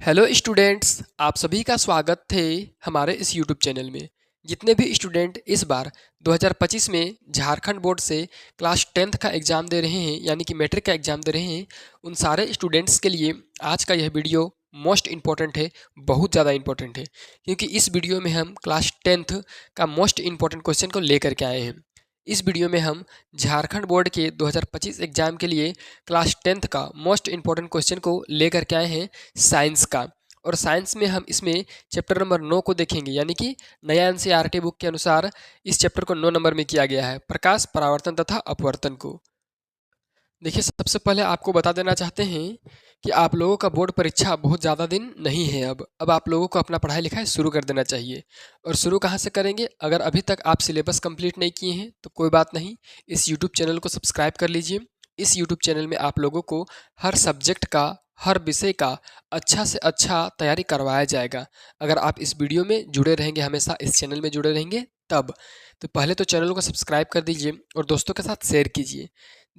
Hello students, आप सभी का स्वागत थे हमारे इस यूट्यूब चैनल में। जितने भी स्टूडेंट इस बार 2025 में झारखंड बोर्ड से क्लास 10th का एग्ज़ाम दे रहे हैं यानी कि मैट्रिक का एग्ज़ाम दे रहे हैं, उन सारे स्टूडेंट्स के लिए आज का यह वीडियो मोस्ट इम्पॉर्टेंट है, बहुत ज़्यादा इम्पॉर्टेंट है। क्योंकि इस वीडियो में हम क्लास 10th का मोस्ट इम्पॉर्टेंट क्वेश्चन को लेकर के आए हैं। इस वीडियो में हम झारखंड बोर्ड के 2025 एग्ज़ाम के लिए क्लास 10th का मोस्ट इम्पॉर्टेंट क्वेश्चन को लेकर के आए हैं साइंस का। और साइंस में हम इसमें चैप्टर नंबर 9 को देखेंगे, यानी कि नया एनसीईआरटी बुक के अनुसार इस चैप्टर को 9 नंबर में किया गया है, प्रकाश, परावर्तन तथा अपवर्तन को। देखिए, सबसे पहले आपको बता देना चाहते हैं कि आप लोगों का बोर्ड परीक्षा बहुत ज़्यादा दिन नहीं है। अब आप लोगों को अपना पढ़ाई लिखाई शुरू कर देना चाहिए। और शुरू कहाँ से करेंगे? अगर अभी तक आप सिलेबस कंप्लीट नहीं किए हैं तो कोई बात नहीं, इस यूट्यूब चैनल को सब्सक्राइब कर लीजिए। इस यूट्यूब चैनल में आप लोगों को हर सब्जेक्ट का, हर विषय का अच्छा से अच्छा तैयारी करवाया जाएगा। अगर आप इस वीडियो में जुड़े रहेंगे, हमेशा इस चैनल में जुड़े रहेंगे तब। तो पहले तो चैनल को सब्सक्राइब कर दीजिए और दोस्तों के साथ शेयर कीजिए।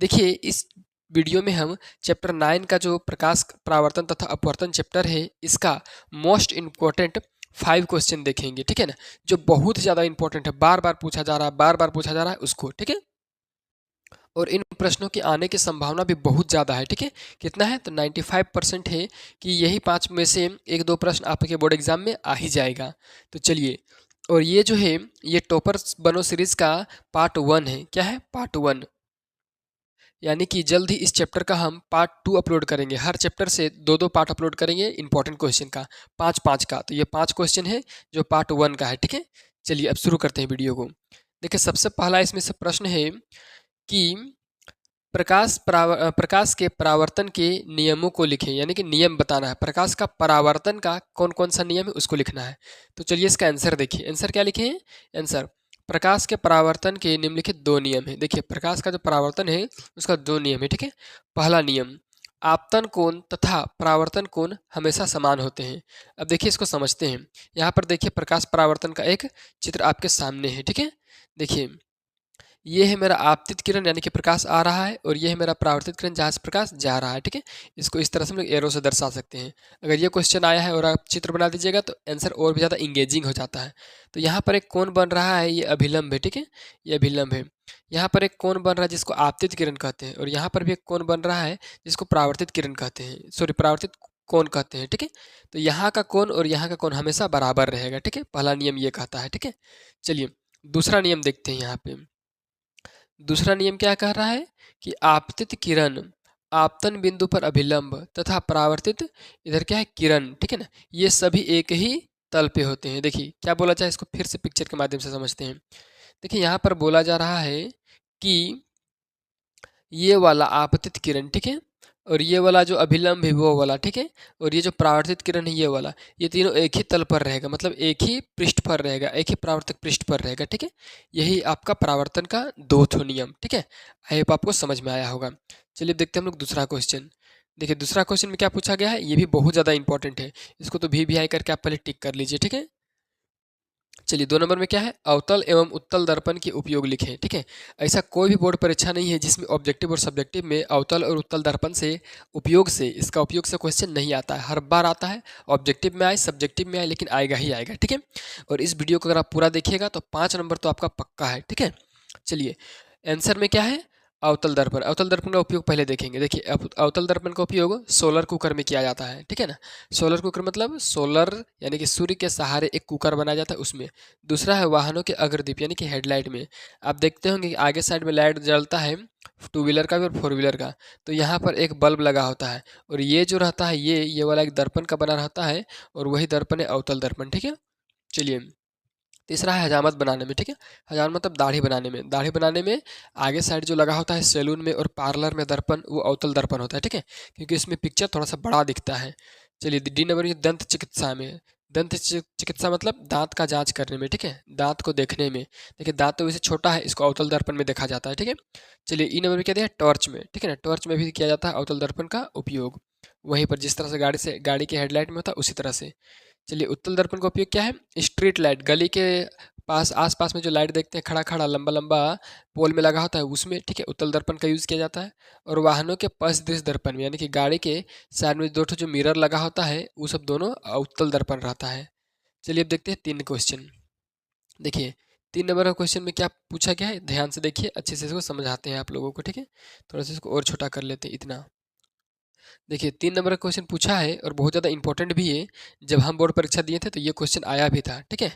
देखिए, इस वीडियो में हम चैप्टर 9 का जो प्रकाश, परावर्तन तथा अपवर्तन चैप्टर है, इसका मोस्ट इम्पोर्टेंट 5 क्वेश्चन देखेंगे, ठीक है ना। जो बहुत ज़्यादा इंपॉर्टेंट है, बार बार पूछा जा रहा है, बार बार पूछा जा रहा है उसको, ठीक है। और इन प्रश्नों के आने की संभावना भी बहुत ज़्यादा है, ठीक है। कितना है? तो 95% है कि यही 5 में से 1-2 प्रश्न आपके बोर्ड एग्जाम में आ ही जाएगा। तो चलिए, और ये जो है, ये टॉपर्स बनो सीरीज का पार्ट 1 है। क्या है? पार्ट 1। यानी कि जल्द ही इस चैप्टर का हम पार्ट 2 अपलोड करेंगे। हर चैप्टर से 2-2 पार्ट अपलोड करेंगे इंपॉर्टेंट क्वेश्चन का, 5-5 का। तो ये 5 क्वेश्चन है जो पार्ट 1 का है, ठीक है। चलिए, अब शुरू करते हैं वीडियो को। देखिए, सबसे पहला इसमें से प्रश्न है कि प्रकाश के परावर्तन के नियमों को लिखें, यानी कि नियम बताना है। प्रकाश का परावर्तन का कौन कौन सा नियम है उसको लिखना है। तो चलिए, इसका आंसर देखिए। आंसर क्या लिखे हैं? आंसर, प्रकाश के परावर्तन के निम्नलिखित 2 नियम हैं। देखिए, प्रकाश का जो परावर्तन है उसका 2 नियम है, ठीक है। पहला नियम, आपतन कोण तथा परावर्तन कोण हमेशा समान होते हैं। अब देखिए, इसको समझते हैं। यहाँ पर देखिए, प्रकाश परावर्तन का एक चित्र आपके सामने है, ठीक है। देखिए, ये है मेरा आपतित किरण, यानी कि प्रकाश आ रहा है, और ये है मेरा परावर्तित किरण जहाँ से प्रकाश जा रहा है, ठीक है। इसको इस तरह से हम लोग एरो से दर्शा सकते हैं। अगर ये क्वेश्चन आया है और आप चित्र बना दीजिएगा तो आंसर और भी ज़्यादा इंगेजिंग हो जाता है। तो यहाँ पर एक कोण बन रहा है, ये अभिलंब है, ठीक है। ये अभिलंब है। यहाँ पर एक कोण बन रहा है जिसको आपतित किरण कहते हैं, और यहाँ पर भी एक कोण बन रहा है जिसको परावर्तित किरण कहते हैं, सॉरी, परावर्तित कोण कहते हैं, ठीक है। तो यहाँ का कोण और यहाँ का कोण हमेशा बराबर रहेगा, ठीक है। पहला नियम ये कहता है, ठीक है। चलिए, दूसरा नियम देखते हैं। यहाँ पे दूसरा नियम क्या कह रहा है कि आपतित किरण आपतन बिंदु पर अभिलंब तथा परावर्तित इधर क्या है? किरण, ठीक है ना। ये सभी एक ही तल पे होते हैं। देखिए, क्या बोला जाए, इसको फिर से पिक्चर के माध्यम से समझते हैं। देखिए, यहाँ पर बोला जा रहा है कि ये वाला आपतित किरण, ठीक है, और ये वाला जो अभिलंब है वो वाला, ठीक है, और ये जो परावर्तित किरण है ये वाला, ये तीनों एक ही तल पर रहेगा, मतलब एक ही पृष्ठ पर रहेगा, एक ही परावर्तक पृष्ठ पर रहेगा, ठीक है। यही आपका परावर्तन का 2 ठो नियम, ठीक है। आई होप आपको समझ में आया होगा। चलिए, देखते हैं हम लोग दूसरा क्वेश्चन। देखिए, दूसरा क्वेश्चन में क्या पूछा गया है, ये भी बहुत ज़्यादा इंपॉर्टेंट है। इसको तो भी आई करके आप पहले टिक कर लीजिए, ठीक है। चलिए, 2 नंबर में क्या है? अवतल एवं उत्तल दर्पण के उपयोग लिखें, ठीक है। ऐसा कोई भी बोर्ड परीक्षा नहीं है जिसमें ऑब्जेक्टिव और सब्जेक्टिव में अवतल और उत्तल दर्पण से इसका उपयोग से क्वेश्चन नहीं आता है। हर बार आता है, ऑब्जेक्टिव में आए, सब्जेक्टिव में आए, लेकिन आएगा ही आएगा, ठीक है। और इस वीडियो को अगर आप पूरा देखिएगा तो 5 नंबर तो आपका पक्का है, ठीक है। चलिए, आंसर में क्या है? अवतल दर्पण। अवतल दर्पण का उपयोग पहले देखेंगे। देखिए, अवतल दर्पण का उपयोग सोलर कुकर में किया जाता है, ठीक है ना। सोलर कुकर मतलब सोलर, यानी कि सूर्य के सहारे एक कुकर बनाया जाता है उसमें। दूसरा है वाहनों के अग्रदीप, यानी कि हेडलाइट में। आप देखते होंगे कि आगे साइड में लाइट जलता है, 2 व्हीलर का भी और 4 व्हीलर का। तो यहाँ पर एक बल्ब लगा होता है, और ये जो रहता है, ये वाला एक दर्पण का बना रहता है, और वही दर्पण है अवतल दर्पण, ठीक है। चलिए, तीसरा है हजामत बनाने में, ठीक है। हजामत मतलब दाढ़ी बनाने में। दाढ़ी बनाने में आगे साइड जो लगा होता है सैलून में और पार्लर में दर्पण, वो अवतल दर्पण होता है, ठीक है, क्योंकि इसमें पिक्चर थोड़ा सा बड़ा दिखता है। चलिए, डी नंबर, ये दंत चिकित्सा में। चिकित्सा मतलब दांत का जांच करने में, ठीक है, दांत को देखने में। देखिए, दांत तो वैसे छोटा है, इसको अवतल दर्पण में देखा जाता है, ठीक है। चलिए, ई नंबर में क्या दिया है? टॉर्च में, ठीक है ना। टॉर्च में भी किया जाता है अवतल दर्पण का उपयोग, वहीं पर जिस तरह से गाड़ी के हेडलाइट में होता है उसी तरह से। चलिए, उत्तल दर्पण का उपयोग क्या है? स्ट्रीट लाइट, गली के आस पास में जो लाइट देखते हैं खड़ा खड़ा लंबा लंबा पोल में लगा होता है उसमें, ठीक है, उत्तल दर्पण का यूज़ किया जाता है। और वाहनों के पश्च दृश्य दर्पण में, यानी कि गाड़ी के साइड में दो ठो जो मिरर लगा होता है वो सब दोनों उत्तल दर्पण रहता है। चलिए अब देखते हैं 3 क्वेश्चन। देखिए 3 नंबर का क्वेश्चन में क्या पूछा गया है, ध्यान से देखिए, अच्छे से इसको समझाते हैं आप लोगों को, ठीक है। थोड़ा सा इसको और छोटा कर लेते हैं इतना। देखिए 3 नंबर का क्वेश्चन पूछा है और बहुत ज़्यादा इंपॉर्टेंट भी है। जब हम बोर्ड परीक्षा दिए थे तो ये क्वेश्चन आया भी था, ठीक है।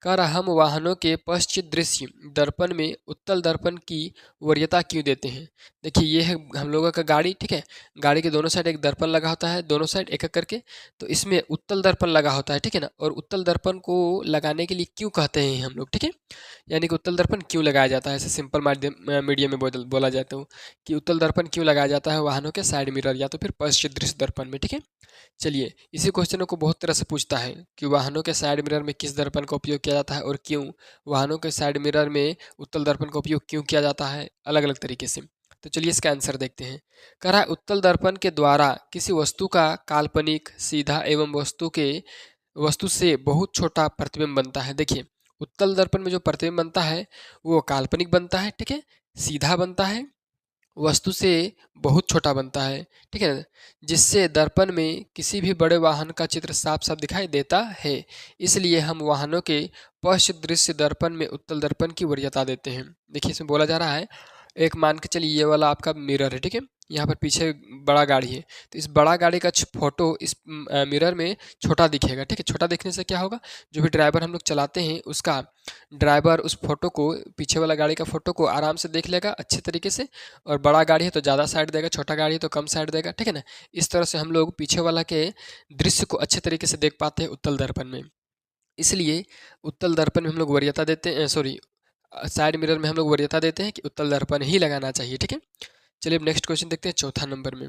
कह रहा हम वाहनों के पश्चिम दृश्य दर्पण में उत्तल दर्पण की वरीयता क्यों देते हैं। देखिए ये है हम लोगों का गाड़ी, ठीक है। गाड़ी के दोनों साइड एक दर्पण लगा होता है, दोनों साइड एक एक करके। तो इसमें उत्तल दर्पण लगा होता है, ठीक है ना। और उत्तल दर्पण को लगाने के लिए क्यों कहते हैं हम लोग, ठीक है। यानी कि उत्तल दर्पण क्यों लगाया जाता है, ऐसे सिंपल माध्यम मीडियम में बोला जाता है कि उत्तल दर्पण क्यों लगाया जाता है वाहनों के साइड मिरर या तो फिर पश्चिम दृश्य दर्पण में, ठीक है। चलिए इसी क्वेश्चनों को बहुत तरह से पूछता है कि वाहनों के साइड मिरर में किस दर्पण का उपयोग किया जाता है और क्यों, वाहनों के साइड मिरर में उत्तल दर्पण का उपयोग क्यों किया जाता है, अलग अलग तरीके से। तो चलिए इसका आंसर देखते हैं। कह रहा है उत्तल दर्पण के द्वारा किसी वस्तु का काल्पनिक सीधा एवं वस्तु से बहुत छोटा प्रतिबिंब बनता है। देखिए उत्तल दर्पण में जो प्रतिबिंब बनता है वो काल्पनिक बनता है, ठीक है, सीधा बनता है, वस्तु से बहुत छोटा बनता है, ठीक है ना, जिससे दर्पण में किसी भी बड़े वाहन का चित्र साफ साफ दिखाई देता है। इसलिए हम वाहनों के पश्च दृश्य दर्पण में उत्तल दर्पण की वरीयता देते हैं। देखिए इसमें बोला जा रहा है, एक मान के चलिए ये वाला आपका मिरर है, ठीक है। यहाँ पर पीछे बड़ा गाड़ी है, तो इस बड़ा गाड़ी का फोटो इस मिरर में छोटा दिखेगा, ठीक है। छोटा दिखने से क्या होगा, जो भी ड्राइवर हम लोग चलाते हैं उसका ड्राइवर उस फोटो को, पीछे वाला गाड़ी का फोटो को आराम से देख लेगा अच्छे तरीके से। और बड़ा गाड़ी है तो ज़्यादा साइड देगा, छोटा गाड़ी है तो कम साइड देगा, ठीक है ना। इस तरह से हम लोग पीछे वाला के दृश्य को अच्छे तरीके से देख पाते हैं उत्तल दर्पण में। इसलिए उत्तल दर्पण में हम लोग वरीयता देते हैं, सॉरी, साइड मिरर में हम लोग वरीयता देते हैं कि उत्तल दर्पण ही लगाना चाहिए, ठीक है। चलिए अब नेक्स्ट क्वेश्चन देखते हैं चौथा नंबर में।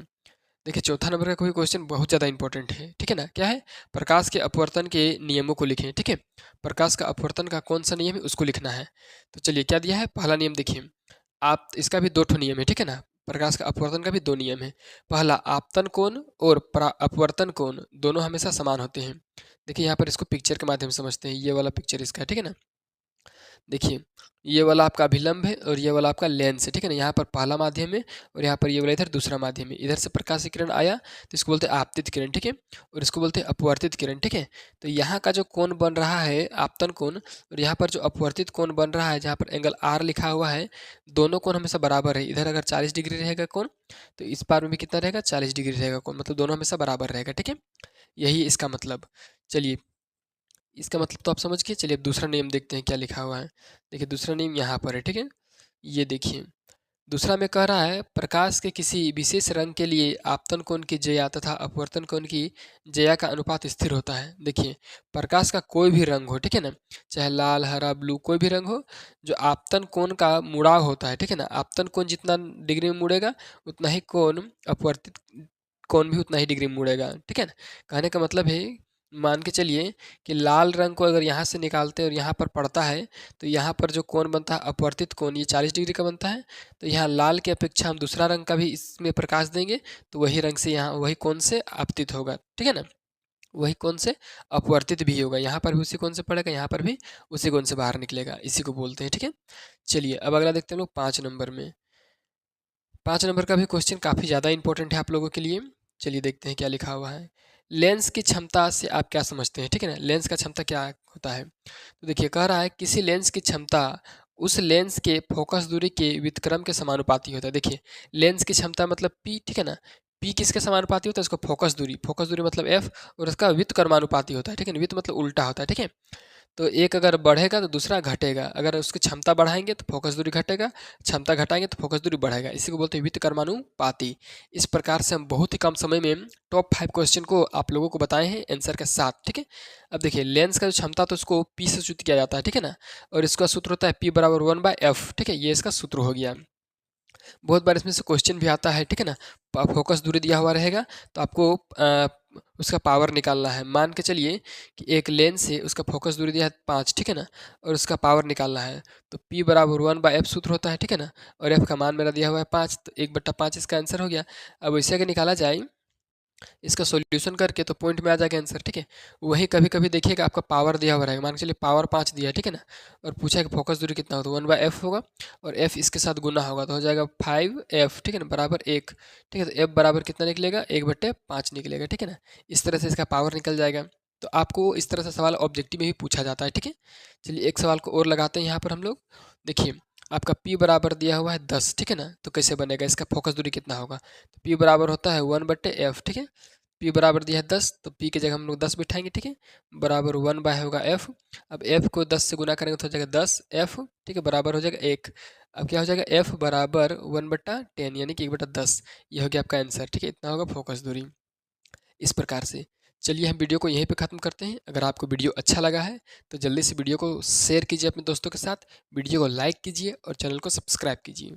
देखिए चौथा नंबर का कोई क्वेश्चन बहुत ज़्यादा इंपॉर्टेंट है, ठीक है ना। क्या है, प्रकाश के अपवर्तन के नियमों को लिखें, ठीक है। प्रकाश का अपवर्तन का कौन सा नियम है उसको लिखना है। तो चलिए क्या दिया है, पहला नियम देखिए, आप इसका भी दो ठो नियम है, ठीक है ना। प्रकाश का अपवर्तन का भी दो नियम है। पहला, आपतन कोण और अपवर्तन कोण दोनों हमेशा समान होते हैं। देखिए यहाँ पर इसको पिक्चर के माध्यम से समझते हैं, ये वाला पिक्चर इसका है, ठीक है ना। देखिए ये वाला आपका अभिलंब है और ये वाला आपका लेंस है, ठीक है ना। यहाँ पर पहला माध्यम है और यहाँ पर ये वाला इधर दूसरा माध्यम है। इधर से प्रकाश किरण आया तो इसको बोलते हैं आपतित किरण, ठीक है, और इसको बोलते हैं अपवर्तित किरण, ठीक है। तो यहाँ का जो कोण बन रहा है आपतन कोण, और यहाँ पर जो अपवर्तित कोण बन रहा है जहाँ पर एंगल आर लिखा हुआ है, दोनों कोण हमेशा बराबर है। इधर अगर 40 डिग्री रहेगा कोण तो इस पार में भी कितना रहेगा, 40 डिग्री रहेगा कोण, मतलब दोनों हमेशा बराबर रहेगा, ठीक है। यही इसका मतलब। चलिए इसका मतलब तो आप समझ गए। चलिए अब दूसरा नियम देखते हैं क्या लिखा हुआ है। देखिए दूसरा नियम यहाँ पर है, ठीक है। ये देखिए दूसरा में कह रहा है, प्रकाश के किसी विशेष रंग के लिए आपतन कोण की ज्या तथा अपवर्तन कोण की ज्या का अनुपात स्थिर होता है। देखिए प्रकाश का कोई भी रंग हो, ठीक है ना, चाहे लाल हरा ब्लू कोई भी रंग हो, जो आपतन कोण का मुड़ाव होता है, ठीक है ना, आपतन कोण जितना डिग्री में मुड़ेगा उतना ही कोण अपवर्तित कोण भी उतना ही डिग्री में मुड़ेगा, ठीक है ना। कहने का मतलब है, मान के चलिए कि लाल रंग को अगर यहाँ से निकालते हैं और यहाँ पर पड़ता है तो यहाँ पर जो कोण बनता है अपवर्तित कोण, ये 40 डिग्री का बनता है। तो यहाँ लाल की अपेक्षा हम दूसरा रंग का भी इसमें प्रकाश देंगे तो वही रंग से यहाँ वही कोण से आपतित होगा, ठीक है ना, वही कोण से अपवर्तित भी होगा। यहाँ पर भी उसी कोण से पड़ेगा, यहाँ पर भी उसी कोण से बाहर निकलेगा, इसी को बोलते हैं, ठीक है। चलिए अब अगला देखते हैं हम लोग 5 नंबर में। 5 नंबर का भी क्वेश्चन काफ़ी ज़्यादा इंपॉर्टेंट है आप लोगों के लिए। चलिए देखते हैं क्या लिखा हुआ है। लेंस की क्षमता से आप क्या समझते हैं, ठीक है ना, लेंस का क्षमता क्या होता है। तो देखिए कह रहा है किसी लेंस की क्षमता उस लेंस के फोकस दूरी के व्युत्क्रम के समानुपाती होता है। देखिए लेंस की क्षमता मतलब पी, ठीक है ना, पी किसके समानुपाती होता है, इसको फोकस दूरी मतलब एफ, और उसका व्युत्क्रमानुपाती होता है, ठीक है ना, व्युत मतलब उल्टा होता है, ठीक है। तो एक अगर बढ़ेगा तो दूसरा घटेगा, अगर उसकी क्षमता बढ़ाएंगे तो फोकस दूरी घटेगा, क्षमता घटाएंगे तो फोकस दूरी बढ़ेगा, इसी को बोलते हैं व्युत्क्रमानुपाती। इस प्रकार से हम बहुत ही कम समय में टॉप 5 क्वेश्चन को आप लोगों को बताए हैं आंसर के साथ, ठीक है। अब देखिए लेंस का जो क्षमता तो उसको पी से सूचित किया जाता है, ठीक है ना, और इसका सूत्र होता है पी बराबर 1/f, ठीक है, ये इसका सूत्र हो गया। बहुत बार इसमें से क्वेश्चन भी आता है, ठीक है ना, फोकस दूरी दिया हुआ रहेगा तो आपको उसका पावर निकालना है। मान के चलिए कि एक लेंस है उसका फोकस दूरी दिया है 5, ठीक है ना, और उसका पावर निकालना है तो P बराबर 1/f सूत्र होता है, ठीक है ना, और f का मान मेरा दिया हुआ है 5, तो 1/5 इसका आंसर हो गया। अब इसे अगर निकाला जाए इसका सॉल्यूशन करके तो पॉइंट में आ जाएगा आंसर, ठीक है। वही कभी कभी देखिएगा आपका पावर दिया हुआ रहेगा, मान के चलिए पावर 5 दिया है, ठीक है ना, और पूछा है कि फोकस दूरी कितना हो, तो 1/f होगा और f इसके साथ गुना होगा तो हो जाएगा 5f, ठीक है ना, बराबर 1, ठीक है। तो f बराबर कितना निकलेगा, 1/5 निकलेगा, ठीक है ना। इस तरह से इसका पावर निकल जाएगा। तो आपको इस तरह से सवाल ऑब्जेक्टिव में भी पूछा जाता है, ठीक है। चलिए एक सवाल को और लगाते हैं यहाँ पर हम लोग। देखिए आपका p बराबर दिया हुआ है 10, ठीक है ना, तो कैसे बनेगा, इसका फोकस दूरी कितना होगा, तो p बराबर होता है 1/f, ठीक है। p बराबर दिया है 10, तो p की जगह हम लोग 10 बिठाएंगे, ठीक है, बराबर 1 बाय होगा f। अब f को 10 से गुना करेंगे तो हो जाएगा 10f, ठीक है, बराबर हो जाएगा 1। अब क्या हो जाएगा, f बराबर 1/10 यानी कि 1/10, ये हो गया आपका आंसर, ठीक है। इतना होगा फोकस दूरी। इस प्रकार से चलिए हम वीडियो को यहीं पे ख़त्म करते हैं। अगर आपको वीडियो अच्छा लगा है तो जल्दी से वीडियो को शेयर कीजिए अपने दोस्तों के साथ, वीडियो को लाइक कीजिए और चैनल को सब्सक्राइब कीजिए।